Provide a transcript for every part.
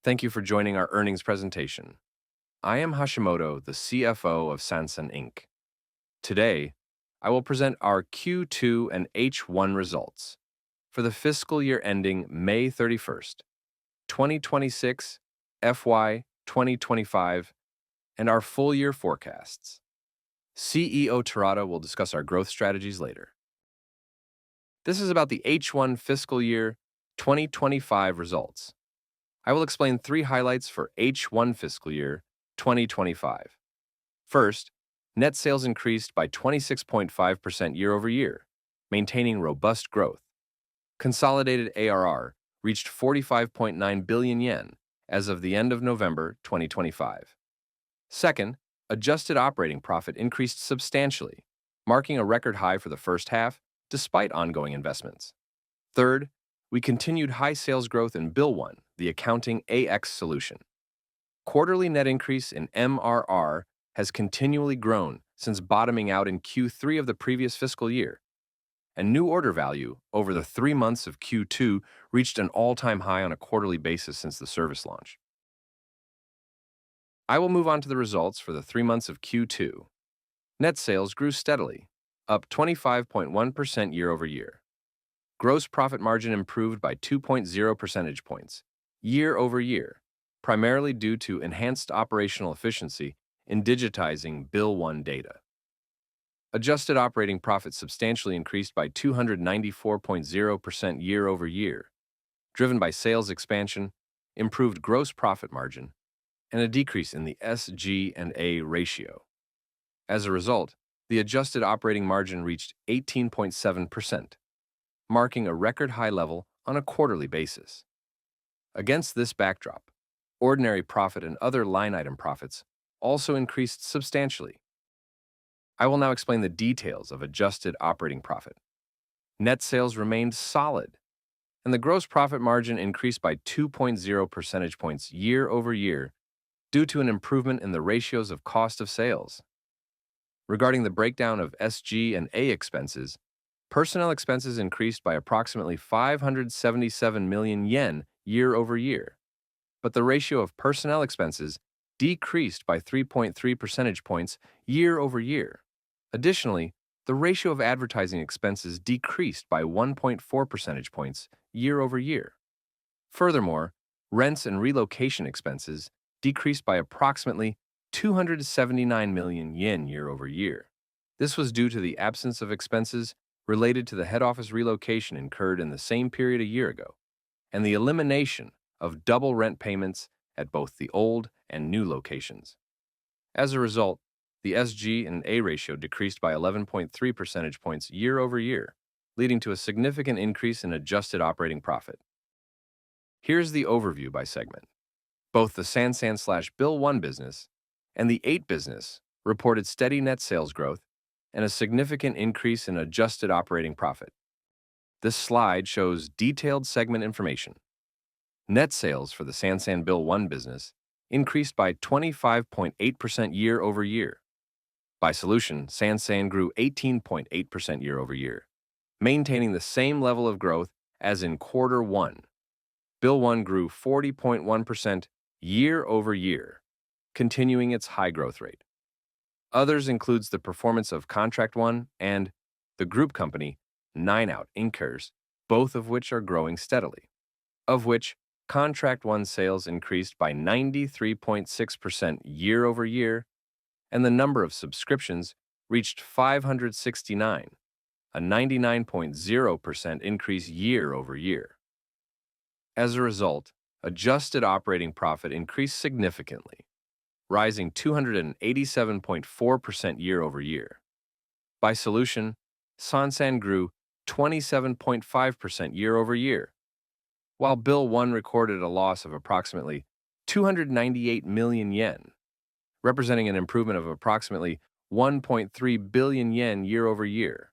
Thank you for joining our earnings presentation. I am Hashimoto, the CFO of Sansan Inc. Today, I will present our Q2 and H1 results for the fiscal year ending May 31st, 2026, FY 2025, and our full year forecasts. CEO Terada will discuss our growth strategies later. This is about the H1 fiscal year 2025 results. I will explain three highlights for H1 fiscal year 2025. First, net sales increased by 26.5% year-over-year, maintaining robust growth. Consolidated ARR reached 45.9 billion yen as of the end of November 2025. Second, adjusted operating profit increased substantially, marking a record high for the first half despite ongoing investments. Third, we continued high sales growth in Bill 1, the accounting AX solution. Quarterly net increase in MRR has continually grown since bottoming out in Q3 of the previous fiscal year, and new order value over the 3 months of Q2 reached an all-time high on a quarterly basis since the service launch. I will move on to the results for the 3 months of Q2. Net sales grew steadily, up 25.1% year-over-year. Gross profit margin improved by 2.0 percentage points year-over-year, primarily due to enhanced operational efficiency in digitizing Bill 1 data. Adjusted operating profit substantially increased by 294.0% year-over-year, driven by sales expansion, improved gross profit margin, and a decrease in the SG&A ratio. As a result, the adjusted operating margin reached 18.7%. Marking a record high level on a quarterly basis. Against this backdrop, ordinary profit and other line item profits also increased substantially. I will now explain the details of adjusted operating profit. Net sales remained solid, and the gross profit margin increased by 2.0 percentage points year-over-year due to an improvement in the ratios of cost of sales. Regarding the breakdown of SG&A expenses, personnel expenses increased by approximately 577 million yen year-over-year, but the ratio of personnel expenses decreased by 3.3 percentage points year-over-year. Additionally, the ratio of advertising expenses decreased by 1.4 percentage points year-over-year. Furthermore, rents and relocation expenses decreased by approximately 279 million yen year-over-year. This was due to the absence of expenses related to the head office relocation incurred in the same period a year ago, and the elimination of double rent payments at both the old and new locations. As a result, the SG&A ratio decreased by 11.3 percentage points year-over-year, leading to a significant increase in adjusted operating profit. Here's the overview by segment. Both the Sansan/Bill 1 business and the 8 business reported steady net sales growth and a significant increase in adjusted operating profit. This slide shows detailed segment information. Net sales for the Sansan Bill 1 business increased by 25.8% year-over-year. By solution, Sansan grew 18.8% year-over-year, maintaining the same level of growth as in Quarter 1. Bill 1 grew 40.1% year-over-year, continuing its high growth rate. Others includes the performance of Contract 1 and the group company 9out Inkers, both of which are growing steadily. Of which, Contract 1 sales increased by 93.6% year-over-year, and the number of subscriptions reached 569, a 99.0% increase year-over-year. As a result, adjusted operating profit increased significantly, rising 287.4% year-over-year. By solution, Sansan grew 27.5% year-over-year, while Bill 1 recorded a loss of approximately 298 million yen, representing an improvement of approximately 1.3 billion yen year-over-year.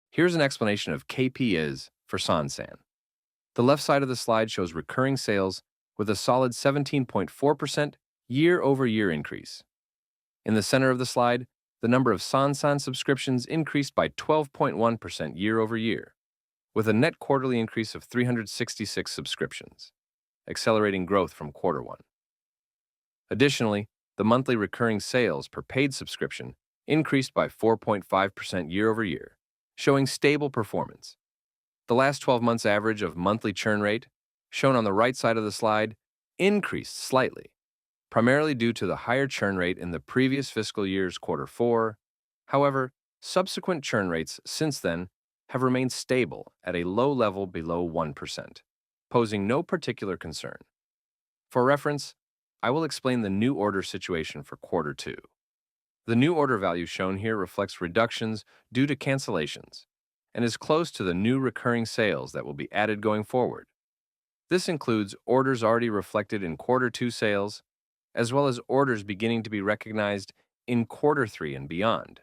Here's an explanation of KPIs for Sansan. The left side of the slide shows recurring sales with a solid 17.4% year-over-year increase. In the center of the slide, the number of Sansan subscriptions increased by 12.1% year-over-year, with a net quarterly increase of 366 subscriptions. accelerating growth from quarter one. Additionally, the monthly recurring sales per paid subscription increased by 4.5% year over year, showing stable performance. The last 12 months average of monthly churn rate, shown on the right side of the slide, increased slightly, primarily due to the higher churn rate in the previous fiscal year's quarter four. However, subsequent churn rates since then have remained stable at a low level below 1%, posing no particular concern. For reference, I will explain the new order situation for quarter two. The new order value shown here reflects reductions due to cancellations and is close to the new recurring sales that will be added going forward. This includes orders already reflected in quarter two sales, as well as orders beginning to be recognized in quarter three and beyond.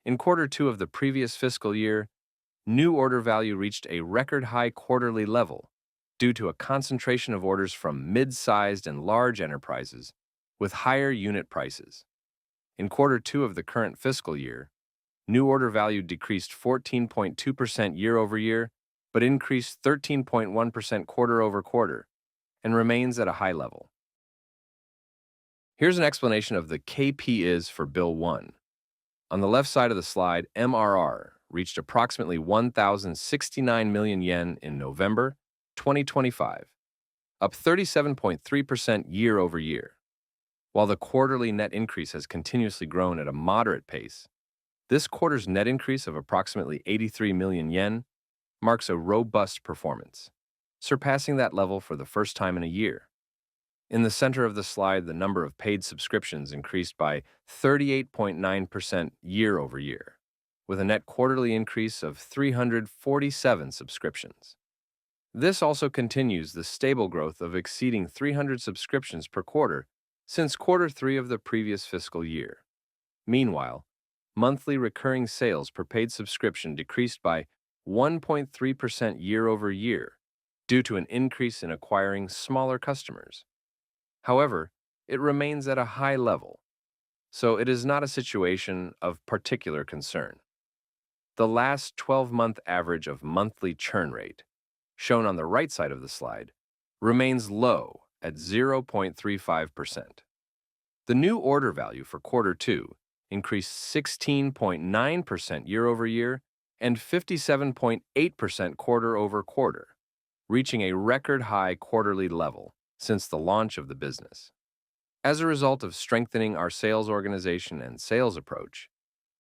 In quarter two of the previous fiscal year, new order value reached a record high quarterly level due to a concentration of orders from mid-sized and large enterprises with higher unit prices. In quarter two of the current fiscal year, new order value decreased 14.2% year over year, but increased 13.1% quarter over quarter and remains at a high level. Here's an explanation of the KP is for Bill 1. On the left side of the slide, MRR reached approximately 1,069 million yen in November 2025, up 37.3% year over year. While the quarterly net increase has continuously grown at a moderate pace, this quarter's net increase of approximately 83 million yen marks a robust performance, surpassing that level for the first time in a year. In the center of the slide, the number of paid subscriptions increased by 38.9% year over year, with a net quarterly increase of 347 subscriptions. This also continues the stable growth of exceeding 300 subscriptions per quarter since quarter three of the previous fiscal year. Meanwhile, monthly recurring sales per paid subscription decreased by 1.3% year over year due to an increase in acquiring smaller customers. However, it remains at a high level, so it is not a situation of particular concern. The last 12-month average of monthly churn rate, shown on the right side of the slide, remains low at 0.35%. The new order value for quarter two increased 16.9% year over year and 57.8% quarter over quarter, reaching a record high quarterly level since the launch of the business. As a result of strengthening our sales organization and sales approach,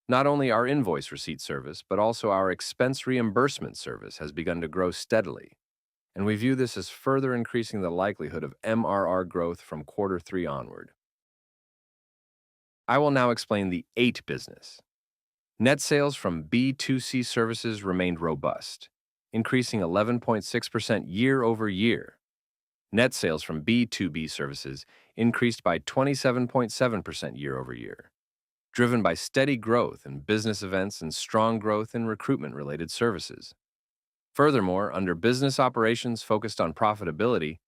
not only our invoice receipt service, but also our expense reimbursement service has begun to grow steadily, and we view this as further increasing the likelihood of MRR growth from quarter three onward. I will now explain the 8 business. Net sales from B2C services remained robust, increasing 11.6% year over year. Net sales from B2B services increased by 27.7% year over year, driven by steady growth in business events and strong growth in recruitment-related services. Furthermore, under business operations focused on profitability,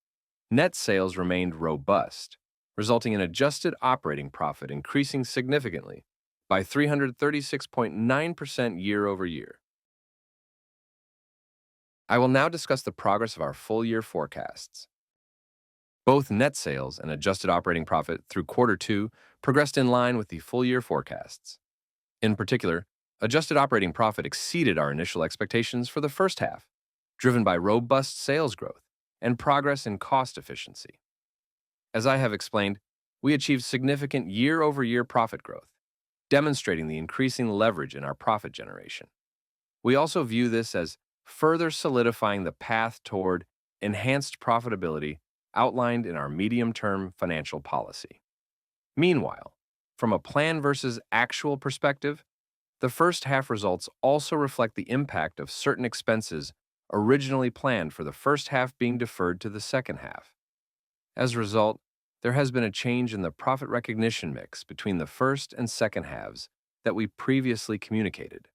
net sales remained robust, resulting in adjusted operating profit increasing significantly by 336.9% year over year. I will now discuss the progress of our full-year forecasts. Both net sales and adjusted operating profit through quarter two progressed in line with the full-year forecasts. In particular, adjusted operating profit exceeded our initial expectations for the first half, driven by robust sales growth and progress in cost efficiency. As I have explained, we achieved significant year-over-year profit growth, demonstrating the increasing leverage in our profit generation. We also view this as further solidifying the path toward enhanced profitability outlined in our medium-term financial policy. Meanwhile, from a plan versus actual perspective, the first half results also reflect the impact of certain expenses originally planned for the first half being deferred to the second half. As a result, there has been a change in the profit recognition mix between the first and second halves that we previously communicated.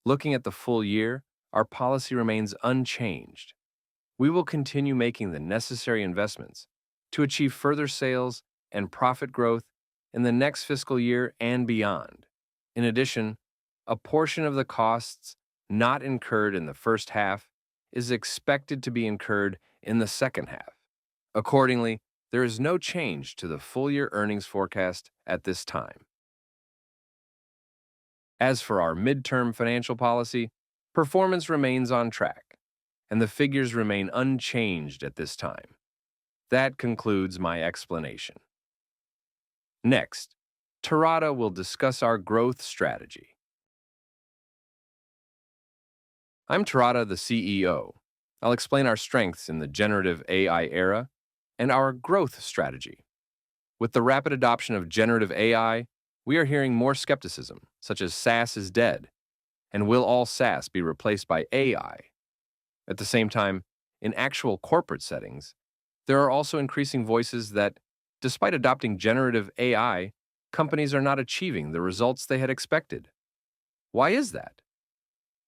Looking at the full year, our policy remains unchanged. We will continue making the necessary investments to achieve further sales and profit growth in the next fiscal year and beyond. In addition, a portion of the costs not incurred in the first half is expected to be incurred in the second half. Accordingly, there is no change to the full-year earnings forecast at this time. As for our midterm financial policy, performance remains on track, and the figures remain unchanged at this time. That concludes my explanation. Next, Tarada will discuss our growth strategy. I'm Tarada, the CEO. I'll explain our strengths in the generative AI era and our growth strategy. With the rapid adoption of generative AI, we are hearing more skepticism, such as SaaS is dead, and will all SaaS be replaced by AI? At the same time, in actual corporate settings, there are also increasing voices that, despite adopting generative AI, companies are not achieving the results they had expected. Why is that?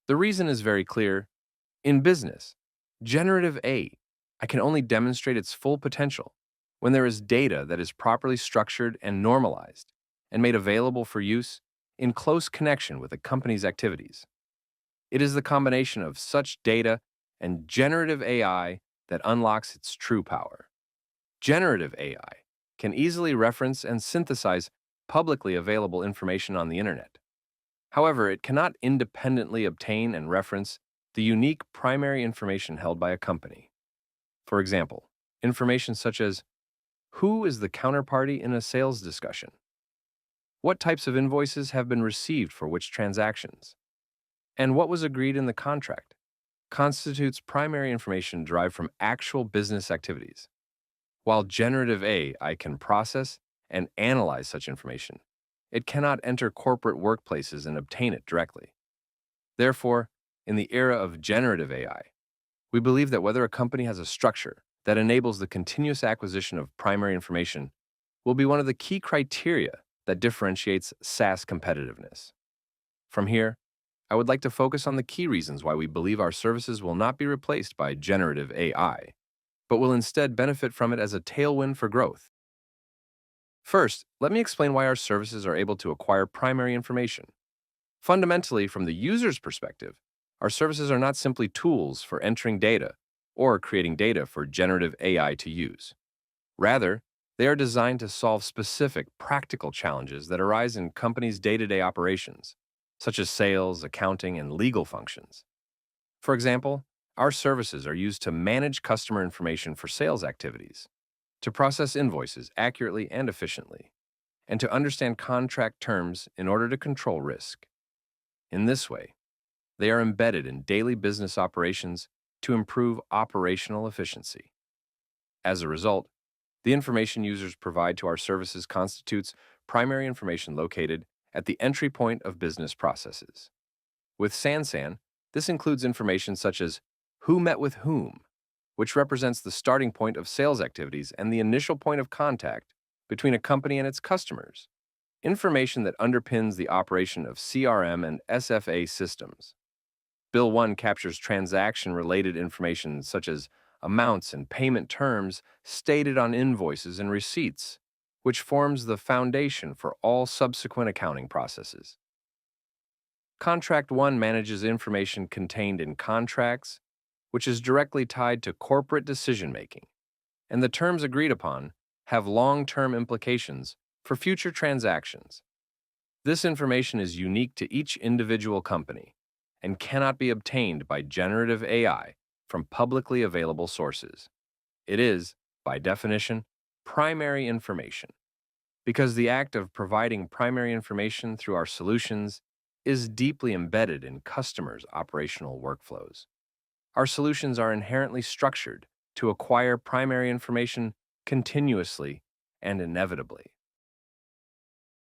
The reason is very clear. In business, generative AI can only demonstrate its full potential when there is data that is properly structured and normalized and made available for use in close connection with a company's activities. It is the combination of such data and generative AI that unlocks its true power. Generative AI can easily reference and synthesize publicly available information on the internet. However, it cannot independently obtain and reference the unique primary information held by a company. For example, information such as who is the counterparty in a sales discussion? What types of invoices have been received for which transactions? And what was agreed in the contract constitutes primary information derived from actual business activities. While generative AI can process and analyze such information, it cannot enter corporate workplaces and obtain it directly. Therefore, in the era of generative AI, we believe that whether a company has a structure that enables the continuous acquisition of primary information will be one of the key criteria that differentiates SaaS competitiveness. From here, I would like to focus on the key reasons why we believe our services will not be replaced by generative AI, but will instead benefit from it as a tailwind for growth. First, let me explain why our services are able to acquire primary information. Fundamentally, from the user's perspective, our services are not simply tools for entering data or creating data for generative AI to use. Rather, they are designed to solve specific practical challenges that arise in companies' day-to-day operations, such as sales, accounting, and legal functions. For example, our services are used to manage customer information for sales activities, to process invoices accurately and efficiently, and to understand contract terms in order to control risk. In this way, they are embedded in daily business operations to improve operational efficiency. As a result, the information users provide to our services constitutes primary information located at the entry point of business processes. With Sansan, this includes information such as who met with whom, which represents the starting point of sales activities and the initial point of contact between a company and its customers, information that underpins the operation of CRM and SFA systems. Bill 1 captures transaction-related information such as amounts and payment terms stated on invoices and receipts, which forms the foundation for all subsequent accounting processes. Contract 1 manages information contained in contracts, which is directly tied to corporate decision-making, and the terms agreed upon have long-term implications for future transactions. This information is unique to each individual company and cannot be obtained by generative AI from publicly available sources. It is, by definition, primary information, because the act of providing primary information through our solutions is deeply embedded in customers' operational workflows. Our solutions are inherently structured to acquire primary information continuously and inevitably.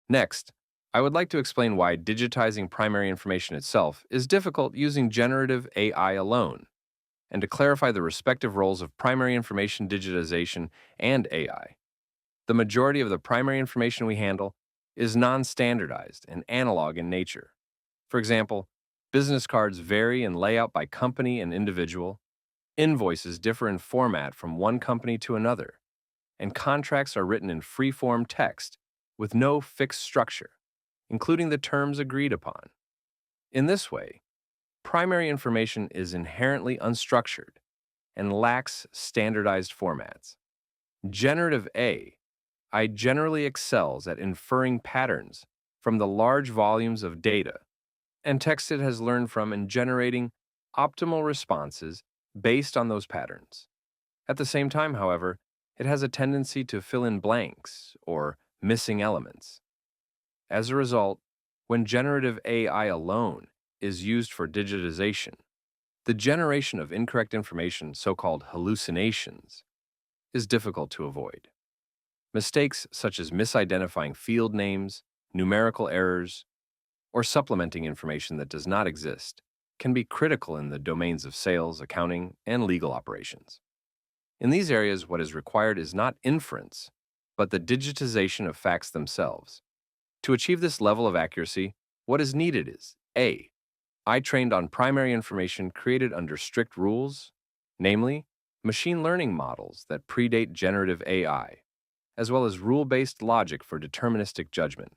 Next, I would like to explain why digitizing primary information itself is difficult using generative AI alone, and to clarify the respective roles of primary information digitization and AI. The majority of the primary information we handle is non-standardized and analog in nature. For example, business cards vary in layout by company and individual, invoices differ in format from one company to another, and contracts are written in free-form text with no fixed structure, including the terms agreed upon. In this way, primary information is inherently unstructured and lacks standardized formats. Generative AI generally excels at inferring patterns from the large volumes of data and text it has learned from and generating optimal responses based on those patterns. At the same time, however, it has a tendency to fill in blanks or missing elements. As a result, when generative AI alone is used for digitization, the generation of incorrect information, so-called hallucinations, is difficult to avoid. Mistakes such as misidentifying field names, numerical errors, or supplementing information that does not exist can be critical in the domains of sales, accounting, and legal operations. In these areas, what is required is not inference, but the digitization of facts themselves. To achieve this level of accuracy, what is needed is A. I trained on primary information created under strict rules, namely, machine learning models that predate generative AI, as well as rule-based logic for deterministic judgment.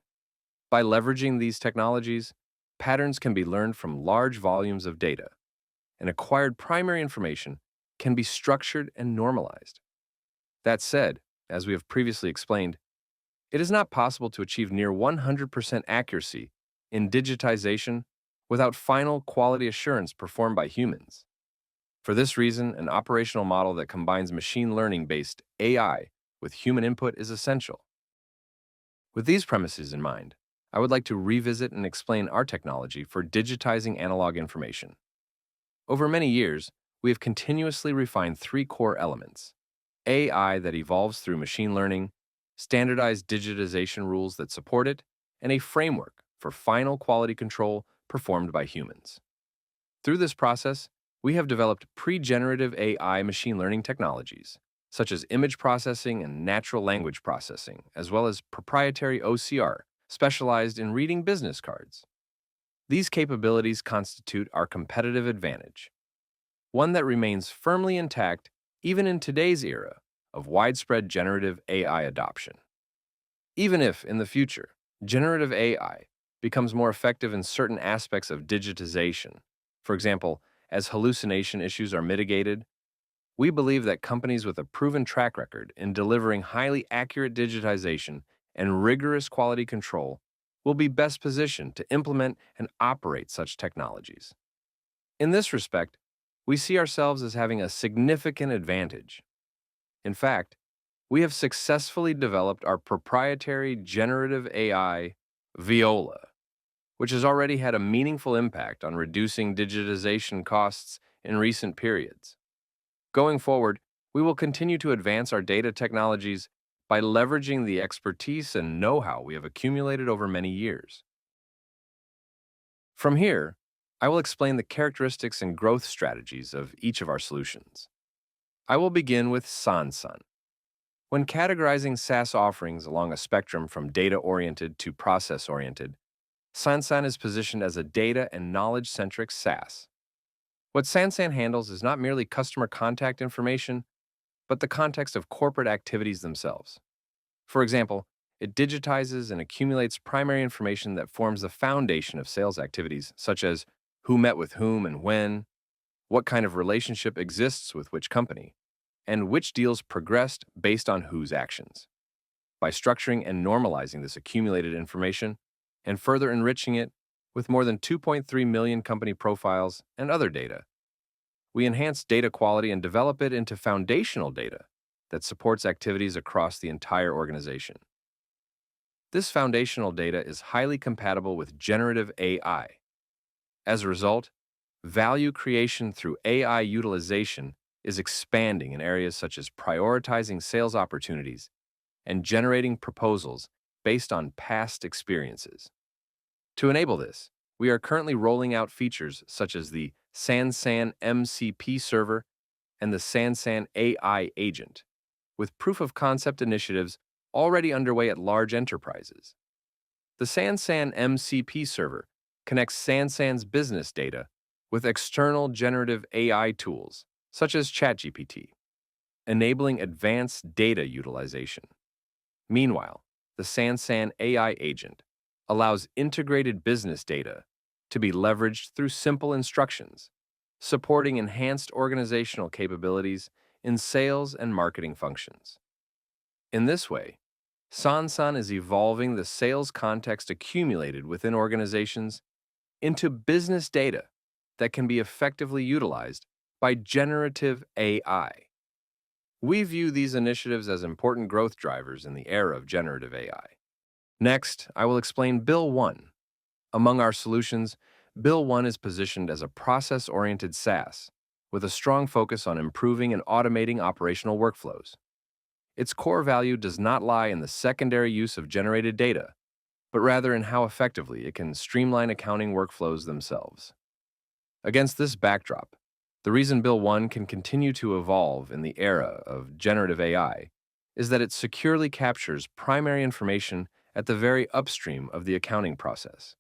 By leveraging these technologies, patterns can be learned from large volumes of data, and acquired primary information can be structured and normalized. That said, as we have previously explained, it is not possible to achieve near 100% accuracy in digitization without final quality assurance performed by humans. For this reason, an operational model that combines machine learning-based AI with human input is essential. With these premises in mind, I would like to revisit and explain our technology for digitizing analog information. Over many years, we have continuously refined three core elements: AI that evolves through machine learning, standardized digitization rules that support it, and a framework for final quality control performed by humans. Through this process, we have developed pre-generative AI machine learning technologies, such as image processing and natural language processing, as well as proprietary OCR, specialized in reading business cards. These capabilities constitute our competitive advantage, one that remains firmly intact even in today's era of widespread generative AI adoption. Even if, in the future, generative AI becomes more effective in certain aspects of digitization, for example, as hallucination issues are mitigated, we believe that companies with a proven track record in delivering highly accurate digitization and rigorous quality control will be best positioned to implement and operate such technologies. In this respect, we see ourselves as having a significant advantage. In fact, we have successfully developed our proprietary generative AI, Viola, which has already had a meaningful impact on reducing digitization costs in recent periods. Going forward, we will continue to advance our data technologies by leveraging the expertise and know-how we have accumulated over many years. From here, I will explain the characteristics and growth strategies of each of our solutions. I will begin with Sansan. When categorizing SaaS offerings along a spectrum from data-oriented to process-oriented, Sansan is positioned as a data and knowledge-centric SaaS. What Sansan handles is not merely customer contact information, but the context of corporate activities themselves. For example, it digitizes and accumulates primary information that forms the foundation of sales activities, such as who met with whom and when, what kind of relationship exists with which company, and which deals progressed based on whose actions. By structuring and normalizing this accumulated information and further enriching it with more than 2.3 million company profiles and other data, we enhance data quality and develop it into foundational data that supports activities across the entire organization. This foundational data is highly compatible with generative AI. As a result, value creation through AI utilization is expanding in areas such as prioritizing sales opportunities and generating proposals based on past experiences. To enable this, we are currently rolling out features such as the Sansan MCP server and the Sansan AI agent, with proof-of-concept initiatives already underway at large enterprises. The Sansan MCP server connects Sansan's business data with external generative AI tools, such as ChatGPT, enabling advanced data utilization. Meanwhile, the Sansan AI agent allows integrated business data to be leveraged through simple instructions, supporting enhanced organizational capabilities in sales and marketing functions. In this way, Sansan is evolving the sales context accumulated within organizations into business data that can be effectively utilized by generative AI. We view these initiatives as important growth drivers in the era of generative AI. Next, I will explain Bill 1. Among our solutions, Bill 1 is positioned as a process-oriented SaaS with a strong focus on improving and automating operational workflows. Its core value does not lie in the secondary use of generated data, but rather in how effectively it can streamline accounting workflows themselves. Against this backdrop, the reason Bill 1 can continue to evolve in the era of generative AI is that it securely captures primary information at the very upstream of the accounting process.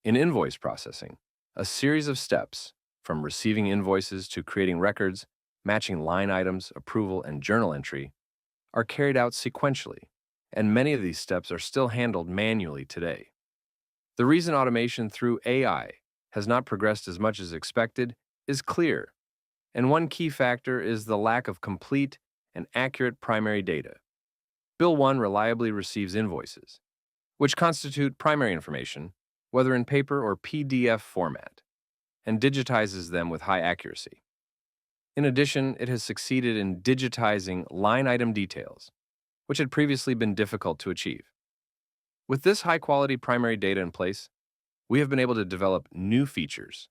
In invoice processing, a series of steps, from receiving invoices to creating records, matching line items, approval, and journal entry, are carried out sequentially, and many of these steps are still handled manually today. The reason automation through AI has not progressed as much as expected is clear, and one key factor is the lack of complete and accurate primary data. Bill 1 reliably receives invoices, which constitute primary information, whether in paper or PDF format, and digitizes them with high accuracy. In addition, it has succeeded in digitizing line item details, which had previously been difficult to achieve. With this high-quality primary data in place, we have been able to develop new features,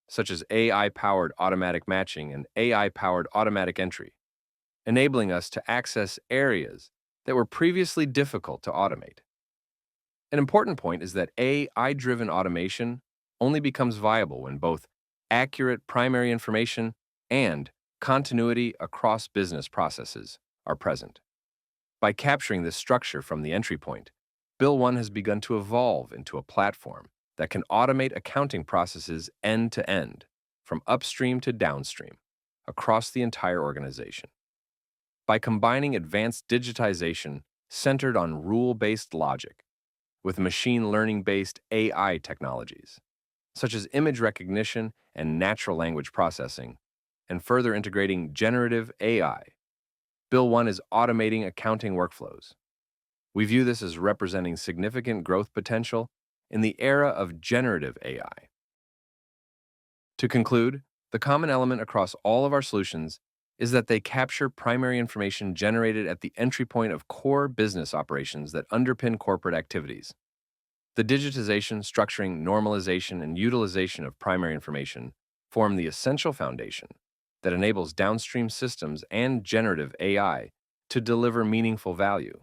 such as AI-powered automatic matching and AI-powered automatic entry, enabling us to access areas that were previously difficult to automate. An important point is that AI-driven automation only becomes viable when both accurate primary information and continuity across business processes are present. By capturing this structure from the entry point, Bill 1 has begun to evolve into a platform that can automate accounting processes end to end, from upstream to downstream, across the entire organization. By combining advanced digitization centered on rule-based logic with machine learning-based AI technologies, such as image recognition and natural language processing, and further integrating generative AI, Bill 1 is automating accounting workflows. We view this as representing significant growth potential in the era of generative AI. To conclude, the common element across all of our solutions is that they capture primary information generated at the entry point of core business operations that underpin corporate activities. The digitization, structuring, normalization, and utilization of primary information form the essential foundation that enables downstream systems and generative AI to deliver meaningful value.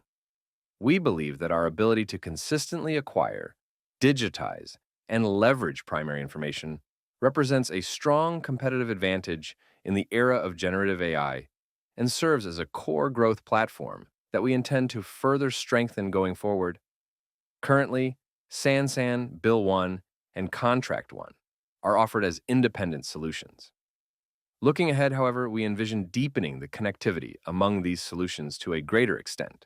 We believe that our ability to consistently acquire, digitize, and leverage primary information represents a strong competitive advantage in the era of generative AI and serves as a core growth platform that we intend to further strengthen going forward. Currently, Sansan, Bill 1, and Contract 1 are offered as independent solutions. Looking ahead, however, we envision deepening the connectivity among these solutions to a greater extent.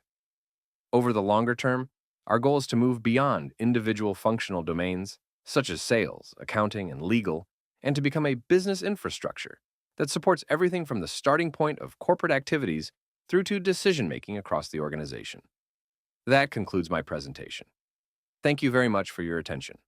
Over the longer term, our goal is to move beyond individual functional domains, such as sales, accounting, and legal, and to become a business infrastructure that supports everything from the starting point of corporate activities through to decision-making across the organization. That concludes my presentation. Thank you very much for your attention.